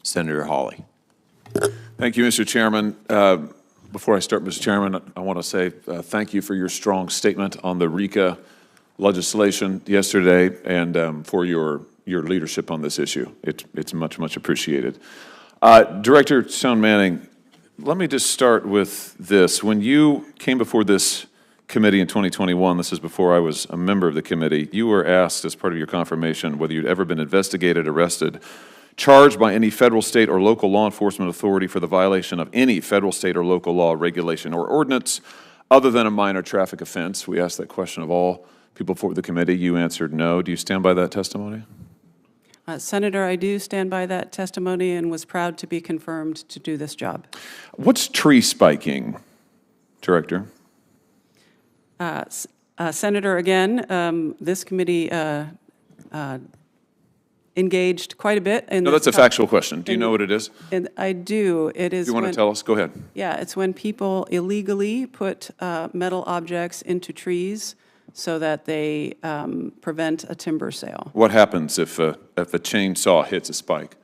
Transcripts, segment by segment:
Senator Hawley. Thank you, Mr. Chairman. Before I start, Mr. Chairman, I want to say thank you for your strong statement on the RICA legislation yesterday and for your leadership on this issue. It's much, much appreciated. Director Stone Manning, let me just start with this. When you came before this committee in 2021, this is before I was a member of the committee, you were asked as part of your confirmation whether you'd ever been investigated, arrested, charged by any federal, state, or local law enforcement authority for the violation of any federal, state, or local law, regulation, or ordinance other than a minor traffic offense. We asked that question of all people before the committee. You answered no. Do you stand by that testimony? Senator, I do stand by that testimony and was proud to be confirmed to do this job. What's tree spiking, Director? Senator, again, this committee engaged quite a bit in No, that's a factual question. Do you know what it is? And I do. It is. You want to tell us? Go ahead. Yeah, it's when people illegally put metal objects into trees so that they prevent a timber sale. What happens if a chainsaw hits a spike?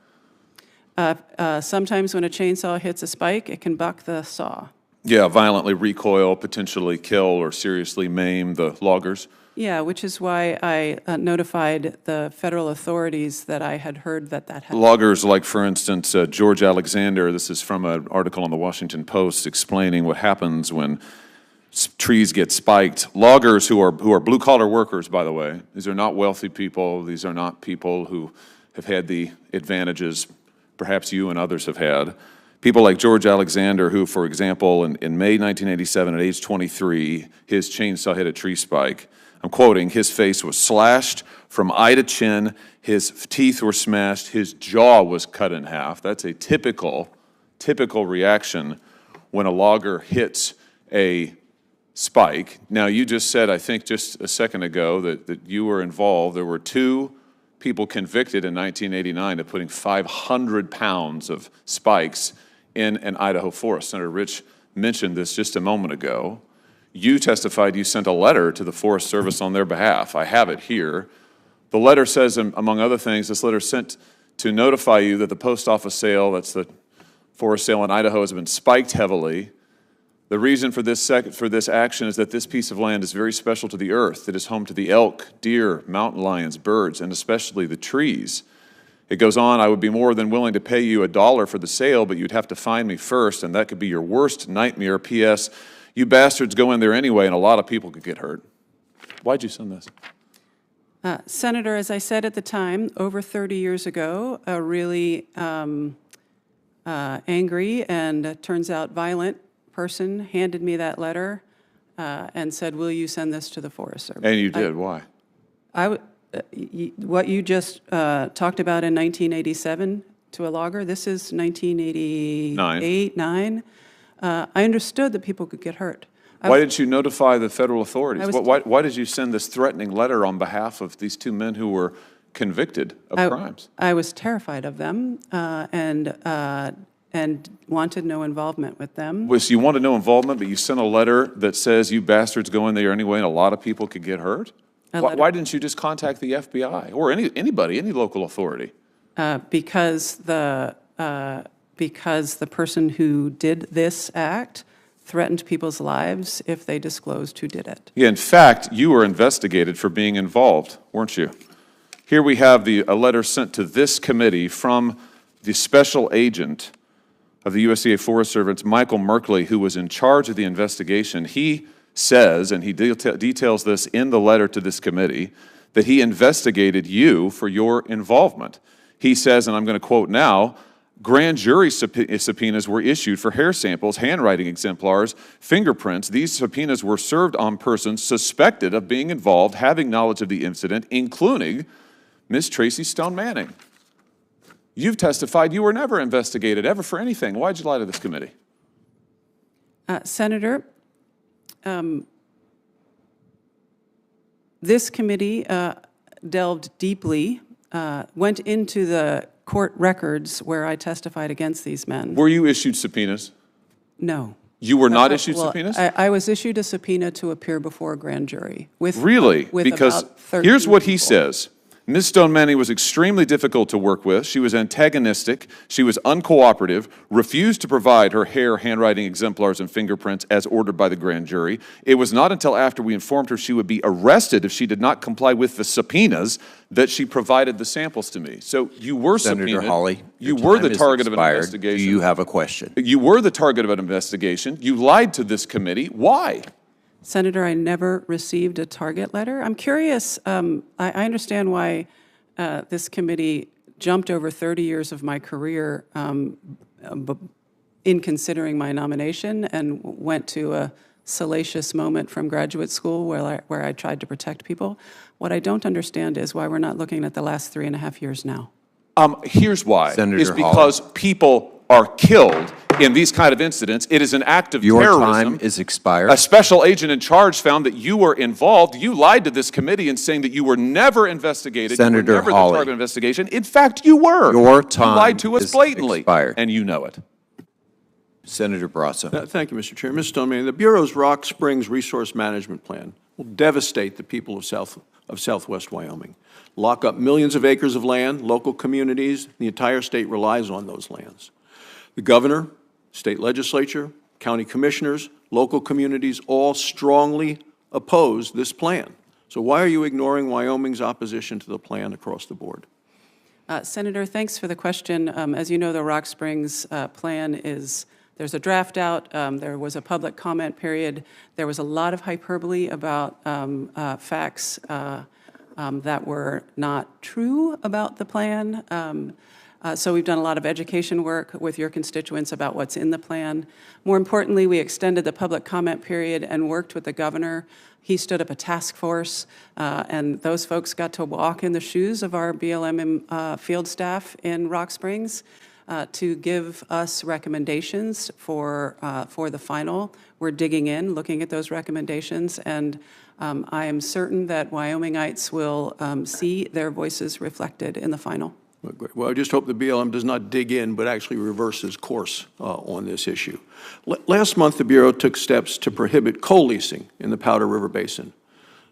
Sometimes when a chainsaw hits a spike, it can buck the saw. Yeah, violently recoil, potentially kill or seriously maim the loggers. Yeah, which is why I notified the federal authorities that I had heard that happened. Loggers like, for instance, George Alexander, this is from an article on the Washington Post explaining what happens when trees get spiked. Loggers who are blue-collar workers, by the way, these are not wealthy people. These are not people who have had the advantages perhaps you and others have had. People like George Alexander, who, for example, in May 1987, at age 23, his chainsaw hit a tree spike. I'm quoting, his face was slashed from eye to chin, his teeth were smashed, his jaw was cut in half. That's a typical reaction when a logger hits a spike. Now, you just said, I think just a second ago, that you were involved. There were 2 people convicted in 1989 of putting 500 pounds of spikes in an Idaho forest. Senator Rich mentioned this just a moment ago. You testified you sent a letter to the Forest Service on their behalf. I have it here. The letter says, among other things, this letter sent to notify you that the post office sale, that's the forest sale in Idaho, has been spiked heavily. The reason for this action is that this piece of land is very special to the earth. It is home to the elk, deer, mountain lions, birds, and especially the trees. It goes on, I would be more than willing to pay you $1 for the sale, but you'd have to find me first, and that could be your worst nightmare. P.S. You bastards go in there anyway, and a lot of people could get hurt. Why'd you send this? Senator, as I said at the time, over 30 years ago, a really angry and turns out violent person handed me that letter and said, will you send this to the Forest Service? And you did. Why? What you just talked about in 1987 to a logger, this is 1988, 9. I understood that people could get hurt. Why didn't you notify the federal authorities? Why did you send this threatening letter on behalf of these 2 men who were convicted of crimes? I was terrified of them and wanted no involvement with them. So you wanted no involvement, but you sent a letter that says you bastards go in there anyway and a lot of people could get hurt? Why didn't you just contact the FBI or anybody, any local authority? Because the person who did this act threatened people's lives if they disclosed who did it. Yeah, in fact, you were investigated for being involved, weren't you? Here we have a letter sent to this committee from the special agent of the USDA Forest Service, Michael Merkley, who was in charge of the investigation. He says, and he details this in the letter to this committee, that he investigated you for your involvement. He says, and I'm going to quote now, grand jury subpoenas were issued for hair samples, handwriting exemplars, fingerprints. These subpoenas were served on persons suspected of being involved, having knowledge of the incident, including Ms. Tracy Stone Manning. You've testified you were never investigated, ever for anything. Why'd you lie to this committee? Senator, this committee delved deeply, went into the court records where I testified against these men. Were you issued subpoenas? No. You were not issued subpoenas? I was issued a subpoena to appear before a grand jury. Really? Because here's what he says. Ms. Stone Manning was extremely difficult to work with. She was antagonistic. She was uncooperative, refused to provide her hair, handwriting exemplars, and fingerprints as ordered by the grand jury. It was not until after we informed her she would be arrested if she did not comply with the subpoenas that she provided the samples to me. So you were subpoenaed. Senator Hawley, you were the target of an expired. investigation. Do you have a question? You were the target of an investigation. You lied to this committee. Why? Senator, I never received a target letter. I'm curious, I understand why this committee jumped over 30 years of my career in considering my nomination and went to a salacious moment from graduate school where I tried to protect people. What I don't understand is why we're not looking at the last 3.5 years now. Here's why. Senator It's because people are killed in these kind of incidents. It is an act of terrorism. Your time is expired. A special agent in charge found that you were involved. You lied to this committee in saying that you were never investigated. Senator you were never Hawley, the target of investigation. In fact, you were. Your time you lied to us is blatantly, expired. and you know it. Senator Barrasso. Thank you, Mr. Chair. Ms. Stoneman, the Bureau's Rock Springs Resource Management Plan will devastate the people of Southwest Wyoming, lock up millions of acres of land, local communities. The entire state relies on those lands. The governor, state legislature, county commissioners, local communities all strongly oppose this plan. So why are you ignoring Wyoming's opposition to the plan across the board? Senator, thanks for the question. As you know, the Rock Springs plan there's a draft out. There was a public comment period. There was a lot of hyperbole about facts that were not true about the plan. So we've done a lot of education work with your constituents about what's in the plan. More importantly, we extended the public comment period and worked with the governor. He stood up a task force, and those folks got to walk in the shoes of our BLM field staff in Rock Springs to give us recommendations for the final. We're digging in, looking at those recommendations, and I am certain that Wyomingites will see their voices reflected in the final. Well, I just hope the BLM does not dig in, but actually reverses course on this issue. Last month, the Bureau took steps to prohibit coal leasing in the Powder River Basin.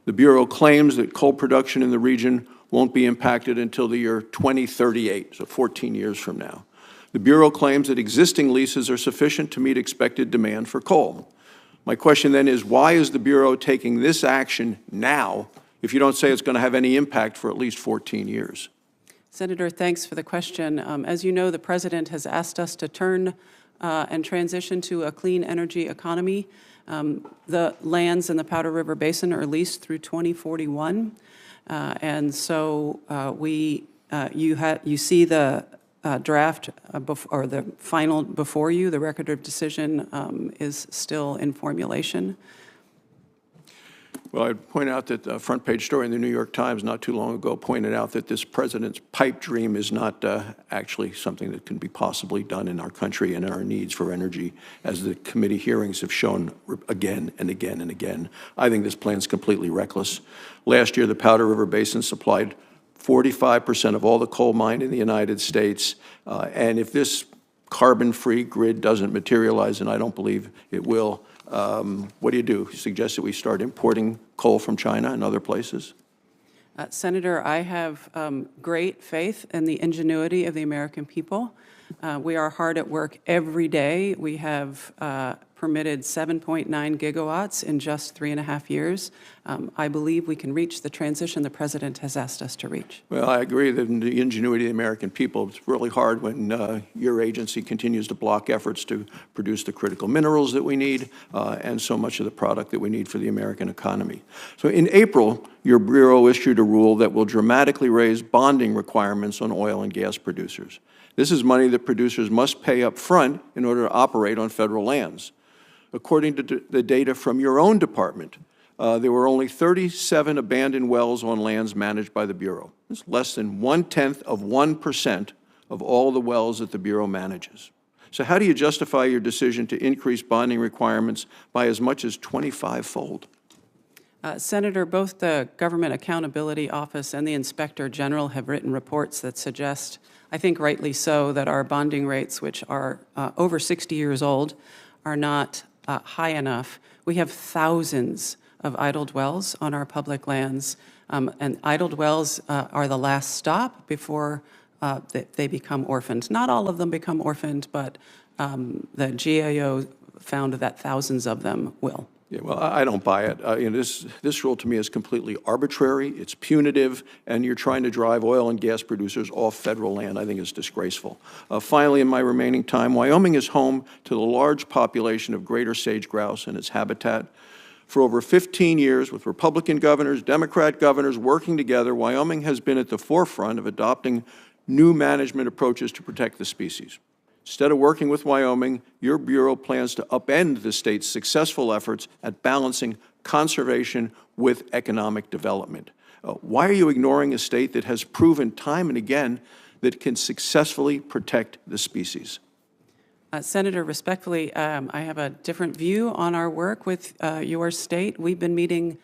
The Bureau claims that coal production in the region won't be impacted until the year 2038, so 14 years from now. The Bureau claims that existing leases are sufficient to meet expected demand for coal. My question then is, why is the Bureau taking this action now if you don't say it's going to have any impact for at least 14 years? Senator, thanks for the question. As you know, the President has asked us to turn and transition to a clean energy economy. The lands in the Powder River Basin are leased through 2041. And so you see the draft or the final before you. The record of decision is still in formulation. Well, I'd point out that a front-page story in the New York Times not too long ago pointed out that this president's pipe dream is not actually something that can be possibly done in our country and our needs for energy, as the committee hearings have shown again and again and again. I think this plan is completely reckless. Last year, the Powder River Basin supplied 45% of all the coal mined in the United States, and if this carbon-free grid doesn't materialize, and I don't believe it will, what do? You suggest that we start importing coal from China and other places? Senator, I have great faith in the ingenuity of the American people. We are hard at work every day. We have permitted 7.9 gigawatts in just 3.5 years. I believe we can reach the transition the President has asked us to reach. Well, I agree that the ingenuity of the American people, it's really hard when your agency continues to block efforts to produce the critical minerals that we need and so much of the product that we need for the American economy. So in April, your Bureau issued a rule that will dramatically raise bonding requirements on oil and gas producers. This is money that producers must pay up front in order to operate on federal lands. According to the data from your own department, there were only 37 abandoned wells on lands managed by the Bureau. It's less than 0.1% of all the wells that the Bureau manages. So how do you justify your decision to increase bonding requirements by as much as 25-fold? Senator, both the Government Accountability Office and the Inspector General have written reports that suggest, I think rightly so, that our bonding rates, which are over 60 years old, are not high enough. We have thousands of idled wells on our public lands. And idled wells are the last stop before they become orphaned. Not all of them become orphaned, but the GAO found that thousands of them will. Yeah, well, I don't buy it. This rule to me is completely arbitrary, it's punitive, and you're trying to drive oil and gas producers off federal land. I think it's disgraceful. Finally, in my remaining time, Wyoming is home to the large population of greater sage grouse and its habitat. For over 15 years, with Republican governors, Democrat governors working together, Wyoming has been at the forefront of adopting new management approaches to protect the species. Instead of working with Wyoming, your Bureau plans to upend the state's successful efforts at balancing conservation with economic development. Why are you ignoring a state that has proven time and again that it can successfully protect the species? Senator, respectfully, I have a different view on our work with your state. We've been meeting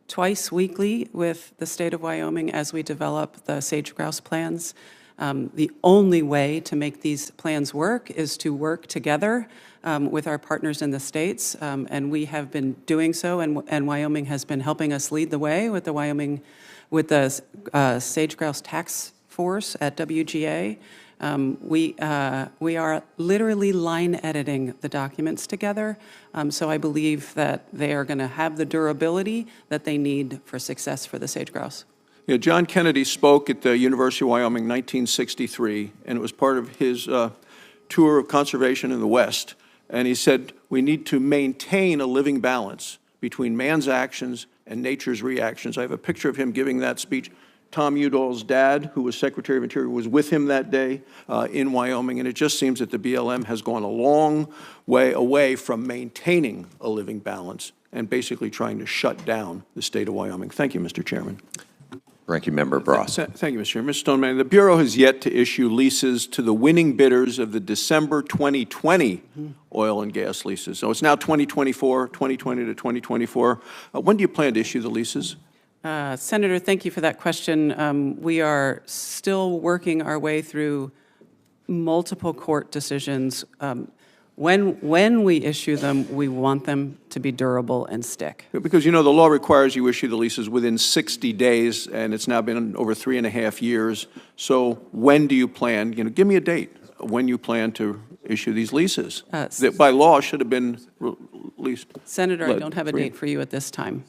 twice weekly with the state of Wyoming as we develop the sage grouse plans. The only way to make these plans work is to work together with our partners in the states, and we have been doing so, and Wyoming has been helping us lead the way with the Sage Grouse Task Force at WGA. We are literally line editing the documents together, so I believe that they are going to have the durability that they need for success for the sage grouse. Yeah, John Kennedy spoke at the University of Wyoming in 1963, and it was part of his tour of conservation in the West. And he said, we need to maintain a living balance between man's actions and nature's reactions. I have a picture of him giving that speech. Tom Udall's dad, who was Secretary of Interior, was with him that day in Wyoming, and it just seems that the BLM has gone a long way away from maintaining a living balance and basically trying to shut down the state of Wyoming. Thank you, Mr. Chairman. Ranking Member Bross. Thank you, Mr. Chairman. Mr. Stoneman, the Bureau has yet to issue leases to the winning bidders of the December 2020 oil and gas leases. So it's now 2024, 2020 to 2024. When do you plan to issue the leases? Senator, thank you for that question. We are still working our way through multiple court decisions. When we issue them, we want them to be durable and stick. Because, you know, the law requires you issue the leases within 60 days, and it's now been over 3.5 years. So when do you plan, give me a date, when you plan to issue these leases that by law should have been released? Senator, I don't have a date for you at this time.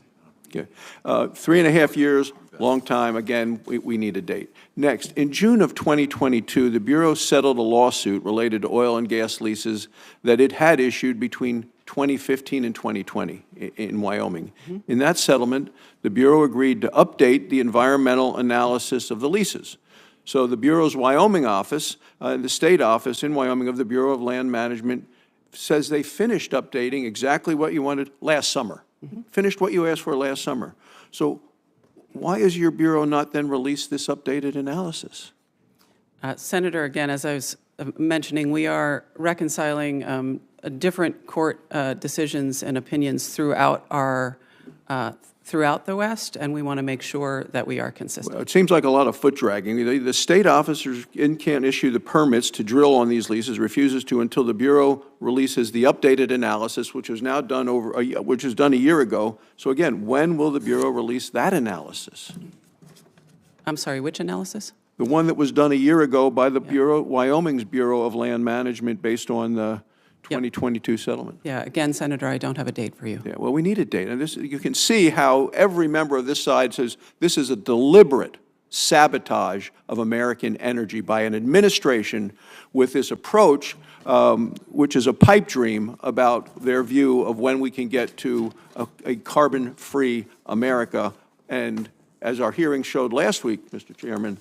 Okay. 3.5 years, long time. Again, we need a date. Next, in June of 2022, the Bureau settled a lawsuit related to oil and gas leases that it had issued between 2015 and 2020 in Wyoming. In that settlement, the Bureau agreed to update the environmental analysis of the leases. So the Bureau's Wyoming office, the state office in Wyoming of the Bureau of Land Management, says they finished updating exactly what you wanted last summer. Finished what you asked for last summer. So why is your Bureau not then released this updated analysis? Senator, again, as I was mentioning, we are reconciling different court decisions and opinions throughout the West, and we want to make sure that we are consistent. Well, it seems like a lot of foot dragging. The state officers can't issue the permits to drill on these leases, refuses to until the Bureau releases the updated analysis, which was now done which was done a year ago. So again, when will the Bureau release that analysis? I'm sorry, which analysis? The one that was done a year ago by the Bureau, Wyoming's Bureau of Land Management, based on the 2022 settlement. Yeah, again, Senator, I don't have a date for you. Yeah, well, we need a date. And this, you can see how every member of this side says this is a deliberate sabotage of American energy by an administration with this approach, which is a pipe dream about their view of when we can get to a carbon-free America. And as our hearing showed last week, Mr. Chairman,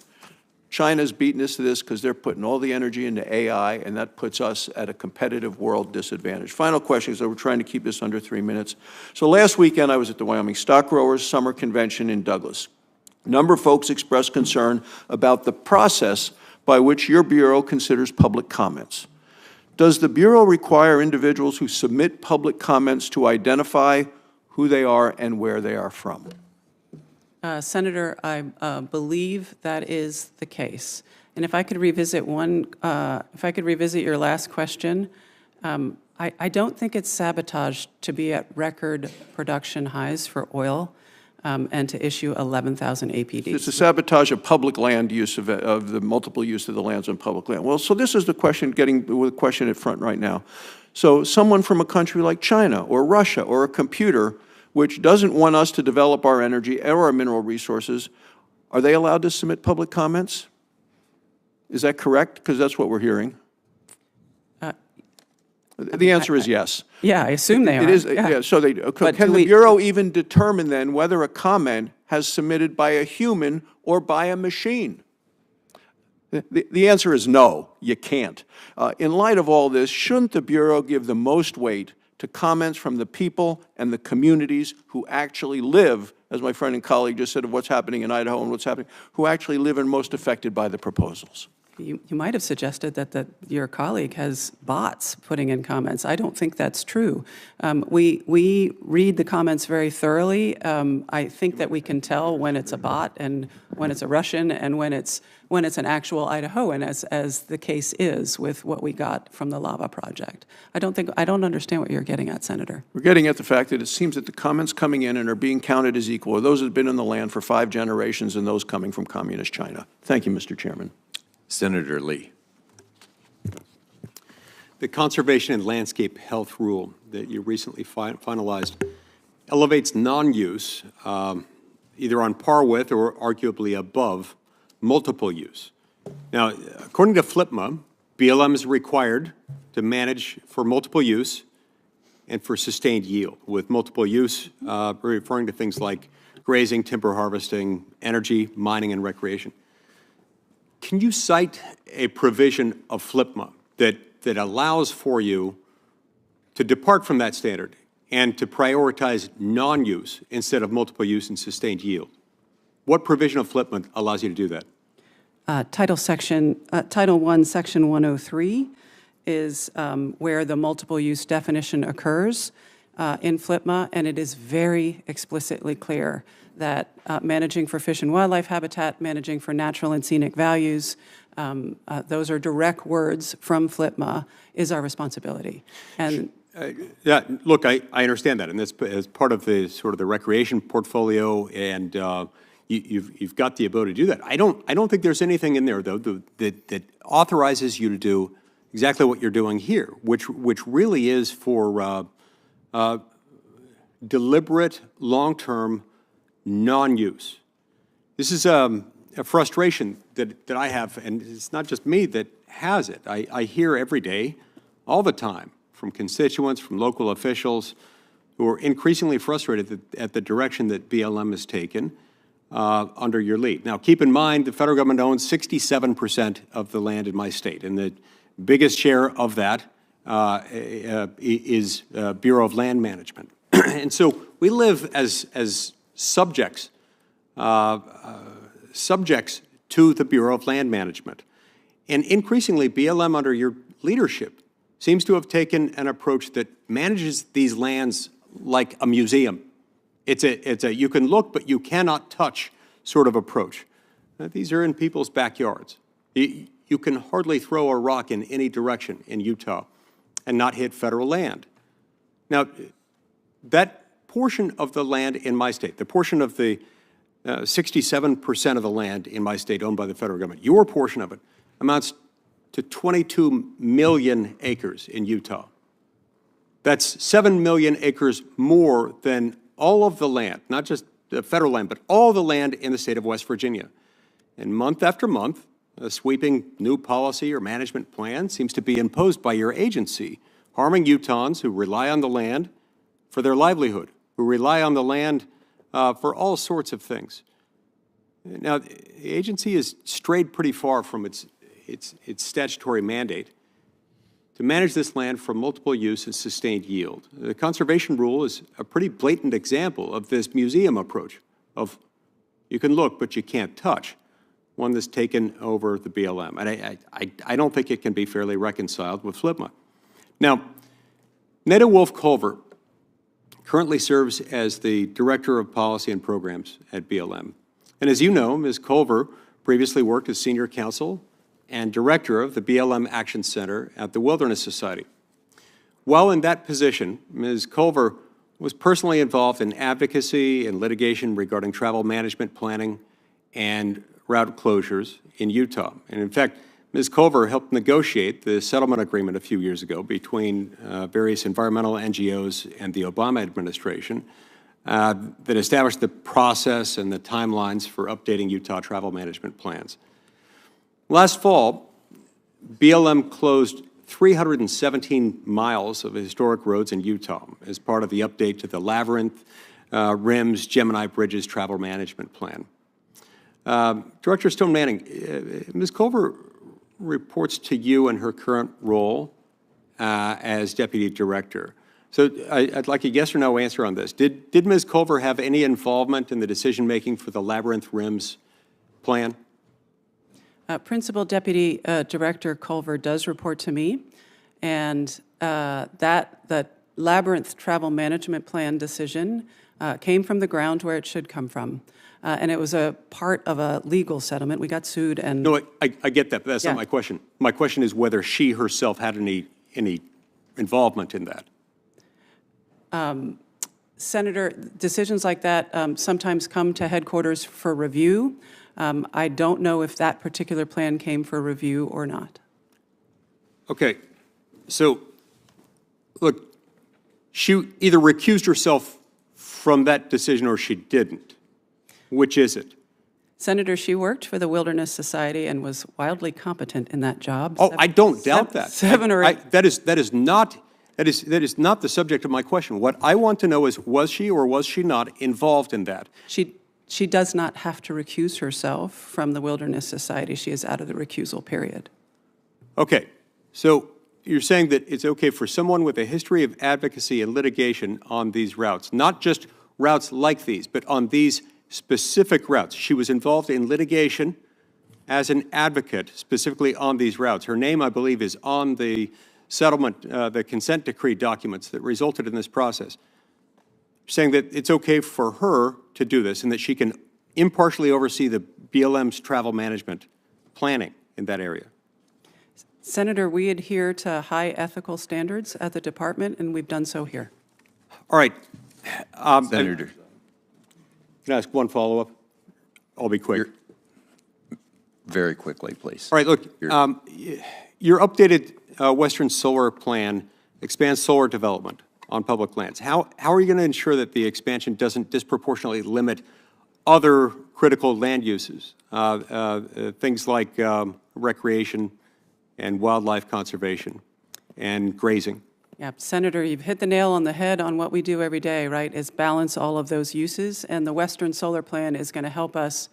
China's beaten us to this because they're putting all the energy into AI, and that puts us at a competitive world disadvantage. Final question, so we're trying to keep this under 3 minutes. So last weekend, I was at the Wyoming Stock Growers Summer Convention in Douglas. A number of folks expressed concern about the process by which your Bureau considers public comments. Does the Bureau require individuals who submit public comments to identify who they are and where they are from? Senator, I believe that is the case. And if I could revisit your last question, I don't think it's sabotage to be at record production highs for oil. and to issue 11,000 APDs. It's a sabotage of public land use of the multiple use of the lands on public land. Well, so this is the question, getting with the question at front right now. So someone from a country like China or Russia or a computer which doesn't want us to develop our energy or our mineral resources, are they allowed to submit public comments? Is that correct? Because that's what we're hearing. The answer is yes. Yeah, I assume they are. It is, yeah. yeah, so they, can the Bureau even determine then whether a comment has submitted by a human or by a machine? The answer is no, you can't. In light of all this, shouldn't the Bureau give the most weight to comments from the people and the communities who actually live, as my friend and colleague just said, of what's happening in Idaho and what's happening, who actually live and most affected by the proposals? You might have suggested that your colleague has bots putting in comments. I don't think that's true. We read the comments very thoroughly. I think that we can tell when it's a bot and when it's a Russian and when it's an actual Idahoan, as the case is with what we got from the lava project. I don't understand what you're getting at, Senator. We're getting at the fact that it seems that the comments coming in and are being counted as equal are those that have been in the land for 5 generations and those coming from communist China. Thank you, Mr. Chairman. Senator Lee. The Conservation and Landscape Health Rule that you recently finalized elevates non-use either on par with or arguably above multiple use. Now, according to FLPMA, BLM is required to manage for multiple use and for sustained yield, with multiple use referring to things like grazing, timber harvesting, energy, mining, and recreation. Can you cite a provision of FLPMA that allows for you to depart from that standard and to prioritize non-use instead of multiple use and sustained yield? What provision of FLPMA allows you to do that? Title I, Section 103 is where the multiple use definition occurs in FLPMA, and it is very explicitly clear that managing for fish and wildlife habitat, managing for natural and scenic values, those are direct words from FLPMA, is our responsibility. And yeah, look, I understand that, and that's as part of the sort of the recreation portfolio, and you've got the ability to do that. I don't think there's anything in there though that authorizes you to do exactly what you're doing here, which really is for deliberate, long-term non-use. This is a frustration that I have, and it's not just me that has it. I hear every day, all the time, from constituents, from local officials, who are increasingly frustrated at the direction that BLM has taken under your lead. Now, keep in mind, the federal government owns 67% of the land in my state, and the biggest share of that is Bureau of Land Management. And so we live as subjects to the Bureau of Land Management. And increasingly, BLM under your leadership seems to have taken an approach that manages these lands like a museum. It's a you can look but you cannot touch sort of approach. These are in people's backyards. You can hardly throw a rock in any direction in Utah and not hit federal land. Now, that portion of the land in my state, the portion of the 67% of the land in my state owned by the federal government, your portion of it amounts to 22 million acres in Utah. That's 7 million acres more than all of the land, not just the federal land, but all the land in the state of West Virginia. And month after month, a sweeping new policy or management plan seems to be imposed by your agency, harming Utahns who rely on the land for their livelihood, who rely on the land for all sorts of things. Now, the agency has strayed pretty far from its statutory mandate to manage this land for multiple use and sustained yield. The conservation rule is a pretty blatant example of this museum approach of you can look but you can't touch, one that's taken over the BLM. And I don't think it can be fairly reconciled with FLPMA. Now, Neda Wolf-Culver currently serves as the Director of Policy and Programs at BLM. And as you know, Ms. Culver previously worked as Senior Counsel and Director of the BLM Action Center at the Wilderness Society. While in that position, Ms. Culver was personally involved in advocacy and litigation regarding travel management planning and route closures in Utah. And in fact, Ms. Culver helped negotiate the settlement agreement a few years ago between various environmental NGOs and the Obama administration that established the process and the timelines for updating Utah travel management plans. Last fall, BLM closed 317 miles of historic roads in Utah as part of the update to the Labyrinth, RIMS, Gemini Bridges travel management plan. Director Stone Manning, Ms. Culver reports to you in her current role as Deputy Director. So I'd like a yes or no answer on this. Did Ms. Culver have any involvement in the decision-making for the Labyrinth RIMS plan? Principal Deputy Director Culver does report to me, and the Labyrinth Travel Management Plan decision came from the ground where it should come from. And it was a part of a legal settlement. We got sued and... No, I get that, but that's Yeah. not my question. My question is whether she herself had any involvement in that. Senator, decisions like that sometimes come to headquarters for review. I don't know if that particular plan came for review or not. Okay, so, look, she either recused herself from that decision or she didn't. Which is it? Senator, she worked for the Wilderness Society and was wildly competent in that job. Oh, I don't doubt that. Seven or eight. That is not the subject of my question. What I want to know is, was she or was she not involved in that? She does not have to recuse herself from the Wilderness Society. She is out of the recusal period. Okay, so you're saying that it's okay for someone with a history of advocacy and litigation on these routes, not just routes like these, but on these specific routes. She was involved in litigation as an advocate specifically on these routes. Her name, I believe, is on the settlement, the consent decree documents that resulted in this process. Saying that it's okay for her to do this and that she can impartially oversee the BLM's travel management planning in that area. Senator, we adhere to high ethical standards at the department, and we've done so here. All right. Senator. Can I ask one follow-up? I'll be quick. Very quickly, please. All right, look, your updated Western Solar Plan expands solar development on public lands. How are you going to ensure that the expansion doesn't disproportionately limit other critical land uses, things like recreation and wildlife conservation and grazing? Yeah, Senator, you've hit the nail on the head on what we do every day, right, is balance all of those uses. And the Western Solar Plan is going to help us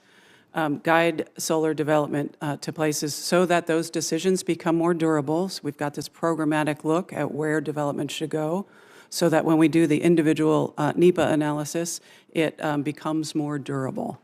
guide solar development to places so that those decisions become more durable. So we've got this programmatic look at where development should go so that when we do the individual NEPA analysis, it becomes more durable.